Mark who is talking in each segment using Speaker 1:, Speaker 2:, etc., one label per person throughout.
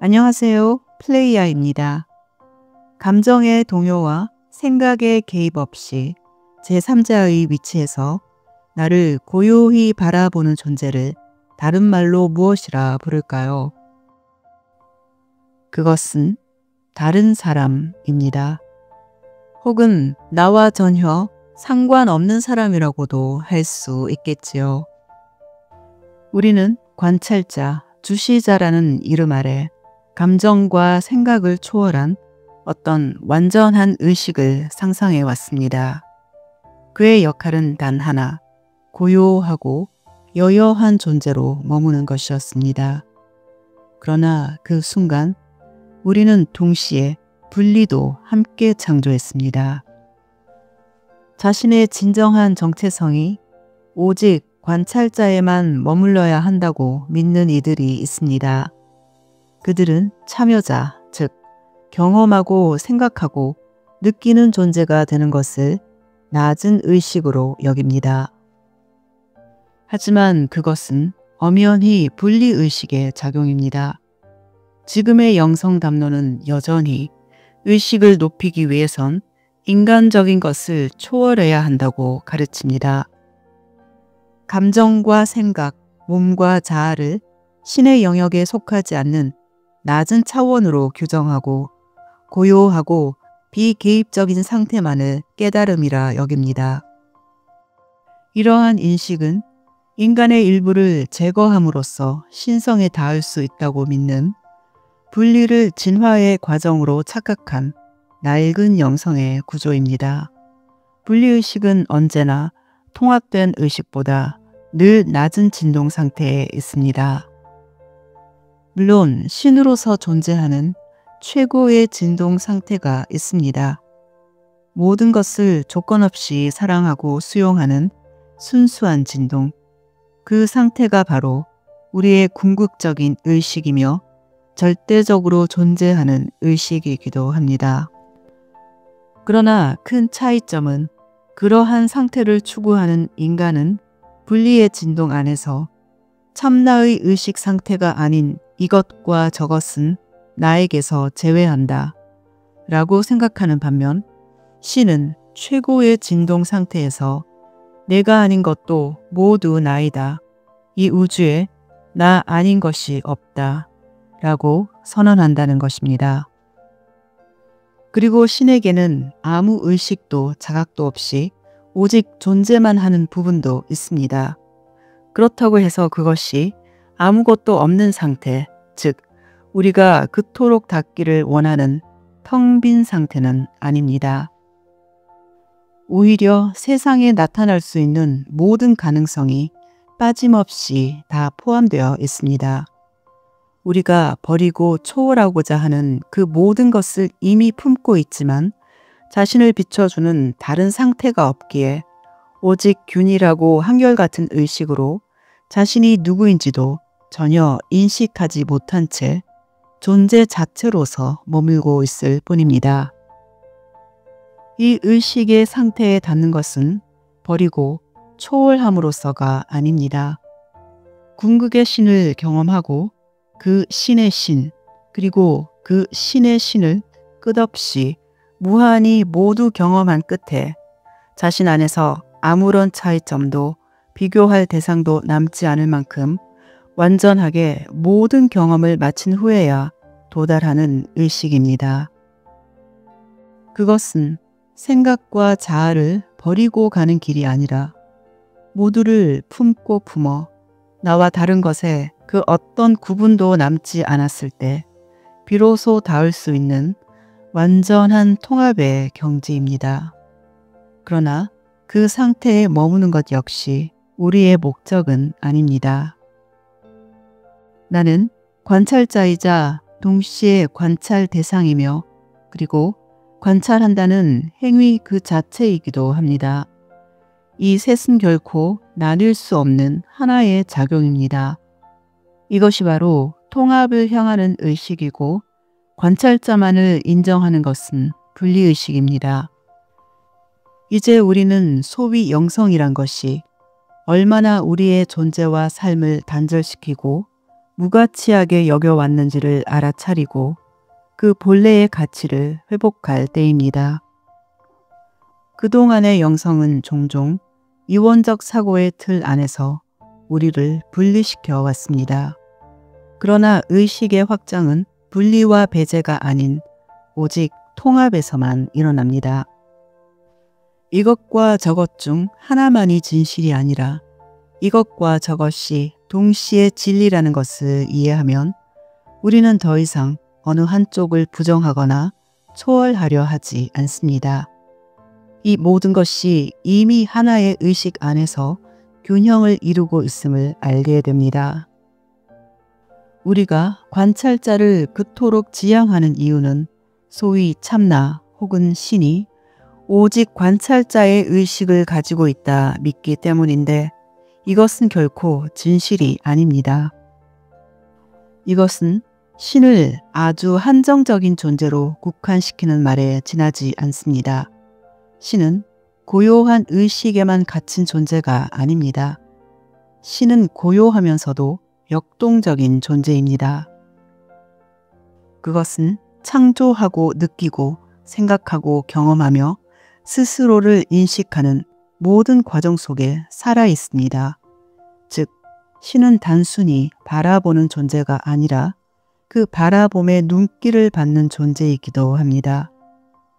Speaker 1: 안녕하세요. 플레이야입니다. 감정의 동요와 생각의 개입 없이 제3자의 위치에서 나를 고요히 바라보는 존재를 다른 말로 무엇이라 부를까요? 그것은 다른 사람입니다. 혹은 나와 전혀 상관없는 사람이라고도 할 수 있겠지요. 우리는 관찰자, 주시자라는 이름 아래 감정과 생각을 초월한 어떤 완전한 의식을 상상해 왔습니다. 그의 역할은 단 하나, 고요하고 여여한 존재로 머무는 것이었습니다. 그러나 그 순간 우리는 동시에 분리도 함께 창조했습니다. 자신의 진정한 정체성이 오직 관찰자에만 머물러야 한다고 믿는 이들이 있습니다. 그들은 참여자, 즉 경험하고 생각하고 느끼는 존재가 되는 것을 낮은 의식으로 여깁니다. 하지만 그것은 엄연히 분리의식의 작용입니다. 지금의 영성 담론은 여전히 의식을 높이기 위해선 인간적인 것을 초월해야 한다고 가르칩니다. 감정과 생각, 몸과 자아를 신의 영역에 속하지 않는 낮은 차원으로 규정하고 고요하고 비개입적인 상태만을 깨달음이라 여깁니다. 이러한 인식은 인간의 일부를 제거함으로써 신성에 닿을 수 있다고 믿는 분리를 진화의 과정으로 착각한 낡은 영성의 구조입니다. 분리의식은 언제나 통합된 의식보다 늘 낮은 진동 상태에 있습니다. 물론 신으로서 존재하는 최고의 진동 상태가 있습니다. 모든 것을 조건 없이 사랑하고 수용하는 순수한 진동. 그 상태가 바로 우리의 궁극적인 의식이며 절대적으로 존재하는 의식이기도 합니다. 그러나 큰 차이점은 그러한 상태를 추구하는 인간은 분리의 진동 안에서 참나의 의식 상태가 아닌 이것과 저것은 나에게서 제외한다 라고 생각하는 반면 신은 최고의 진동 상태에서 내가 아닌 것도 모두 나이다. 이 우주에 나 아닌 것이 없다 라고 선언한다는 것입니다. 그리고 신에게는 아무 의식도 자각도 없이 오직 존재만 하는 부분도 있습니다. 그렇다고 해서 그것이 아무것도 없는 상태, 즉 우리가 그토록 닿기를 원하는 텅 빈 상태는 아닙니다. 오히려 세상에 나타날 수 있는 모든 가능성이 빠짐없이 다 포함되어 있습니다. 우리가 버리고 초월하고자 하는 그 모든 것을 이미 품고 있지만 자신을 비춰주는 다른 상태가 없기에 오직 균일하고 한결같은 의식으로 자신이 누구인지도 전혀 인식하지 못한 채 존재 자체로서 머물고 있을 뿐입니다. 이 의식의 상태에 닿는 것은 버리고 초월함으로써가 아닙니다. 궁극의 신을 경험하고 그 신의 신, 그리고 그 신의 신을 끝없이 무한히 모두 경험한 끝에 자신 안에서 아무런 차이점도 비교할 대상도 남지 않을 만큼 완전하게 모든 경험을 마친 후에야 도달하는 의식입니다. 그것은 생각과 자아를 버리고 가는 길이 아니라 모두를 품고 품어 나와 다른 것에 그 어떤 구분도 남지 않았을 때 비로소 닿을 수 있는 완전한 통합의 경지입니다. 그러나 그 상태에 머무는 것 역시 우리의 목적은 아닙니다. 나는 관찰자이자 동시에 관찰 대상이며 그리고 관찰한다는 행위 그 자체이기도 합니다. 이 셋은 결코 나뉠 수 없는 하나의 작용입니다. 이것이 바로 통합을 향하는 의식이고 관찰자만을 인정하는 것은 분리의식입니다. 이제 우리는 소위 영성이란 것이 얼마나 우리의 존재와 삶을 단절시키고 무가치하게 여겨왔는지를 알아차리고 그 본래의 가치를 회복할 때입니다. 그동안의 영성은 종종 이원적 사고의 틀 안에서 우리를 분리시켜 왔습니다. 그러나 의식의 확장은 분리와 배제가 아닌 오직 통합에서만 일어납니다. 이것과 저것 중 하나만이 진실이 아니라 이것과 저것이 동시에 진리라는 것을 이해하면 우리는 더 이상 어느 한쪽을 부정하거나 초월하려 하지 않습니다. 이 모든 것이 이미 하나의 의식 안에서 균형을 이루고 있음을 알게 됩니다. 우리가 관찰자를 그토록 지향하는 이유는 소위 참나 혹은 신이 오직 관찰자의 의식을 가지고 있다 믿기 때문인데 이것은 결코 진실이 아닙니다. 이것은 신을 아주 한정적인 존재로 국한시키는 말에 지나지 않습니다. 신은 고요한 의식에만 갇힌 존재가 아닙니다. 신은 고요하면서도 역동적인 존재입니다. 그것은 창조하고 느끼고 생각하고 경험하며 스스로를 인식하는 모든 과정 속에 살아 있습니다. 즉, 신은 단순히 바라보는 존재가 아니라 그 바라봄의 눈길을 받는 존재이기도 합니다.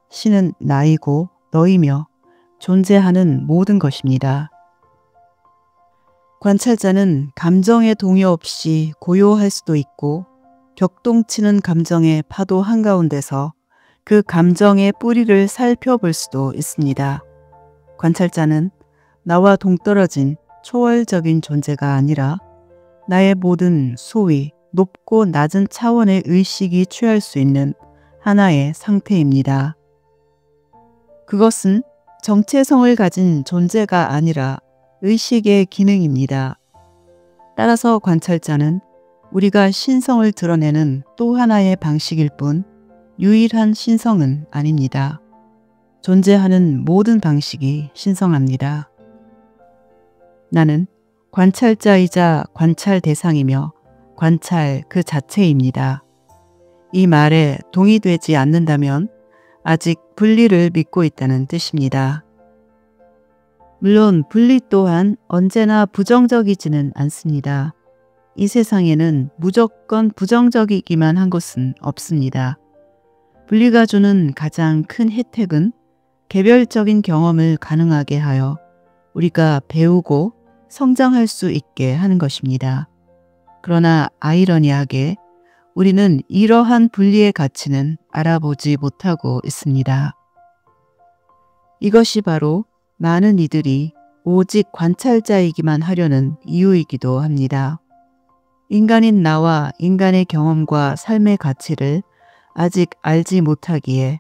Speaker 1: 신은 나이고 너이며 존재하는 모든 것입니다. 관찰자는 감정의 동요 없이 고요할 수도 있고 격동치는 감정의 파도 한가운데서 그 감정의 뿌리를 살펴볼 수도 있습니다. 관찰자는 나와 동떨어진 초월적인 존재가 아니라 나의 모든 소위 높고 낮은 차원의 의식이 취할 수 있는 하나의 상태입니다. 그것은 정체성을 가진 존재가 아니라 의식의 기능입니다. 따라서 관찰자는 우리가 신성을 드러내는 또 하나의 방식일 뿐 유일한 신성은 아닙니다. 존재하는 모든 방식이 신성합니다. 나는 관찰자이자 관찰 대상이며 관찰 그 자체입니다. 이 말에 동의되지 않는다면 아직 분리를 믿고 있다는 뜻입니다. 물론 분리 또한 언제나 부정적이지는 않습니다. 이 세상에는 무조건 부정적이기만 한 것은 없습니다. 분리가 주는 가장 큰 혜택은 개별적인 경험을 가능하게 하여 우리가 배우고 성장할 수 있게 하는 것입니다. 그러나 아이러니하게 우리는 이러한 분리의 가치는 알아보지 못하고 있습니다. 이것이 바로 많은 이들이 오직 관찰자이기만 하려는 이유이기도 합니다. 인간인 나와 인간의 경험과 삶의 가치를 아직 알지 못하기에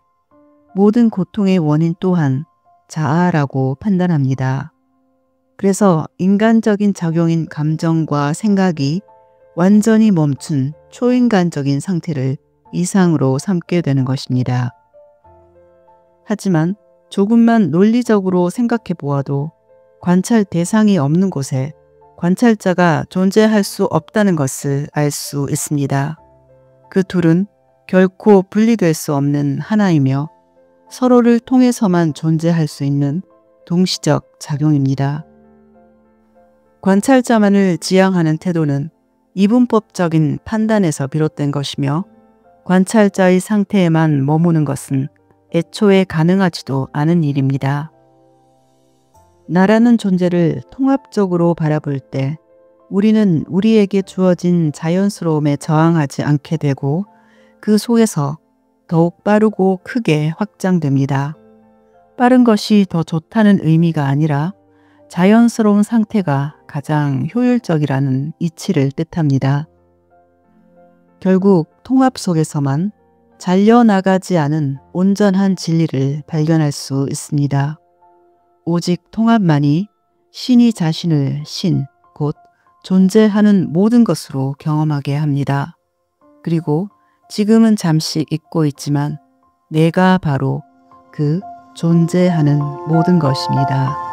Speaker 1: 모든 고통의 원인 또한 자아라고 판단합니다. 그래서 인간적인 작용인 감정과 생각이 완전히 멈춘 초인간적인 상태를 이상으로 삼게 되는 것입니다. 하지만 조금만 논리적으로 생각해 보아도 관찰 대상이 없는 곳에 관찰자가 존재할 수 없다는 것을 알 수 있습니다. 그 둘은 결코 분리될 수 없는 하나이며 서로를 통해서만 존재할 수 있는 동시적 작용입니다. 관찰자만을 지향하는 태도는 이분법적인 판단에서 비롯된 것이며 관찰자의 상태에만 머무는 것은 애초에 가능하지도 않은 일입니다. 나라는 존재를 통합적으로 바라볼 때 우리는 우리에게 주어진 자연스러움에 저항하지 않게 되고 그 속에서 더욱 빠르고 크게 확장됩니다. 빠른 것이 더 좋다는 의미가 아니라 자연스러운 상태가 가장 효율적이라는 이치를 뜻합니다. 결국 통합 속에서만 잘려나가지 않은 온전한 진리를 발견할 수 있습니다. 오직 통합만이 신이 자신을 신, 곧 존재하는 모든 것으로 경험하게 합니다. 그리고 지금은 잠시 잊고 있지만 내가 바로 그 존재하는 모든 것입니다.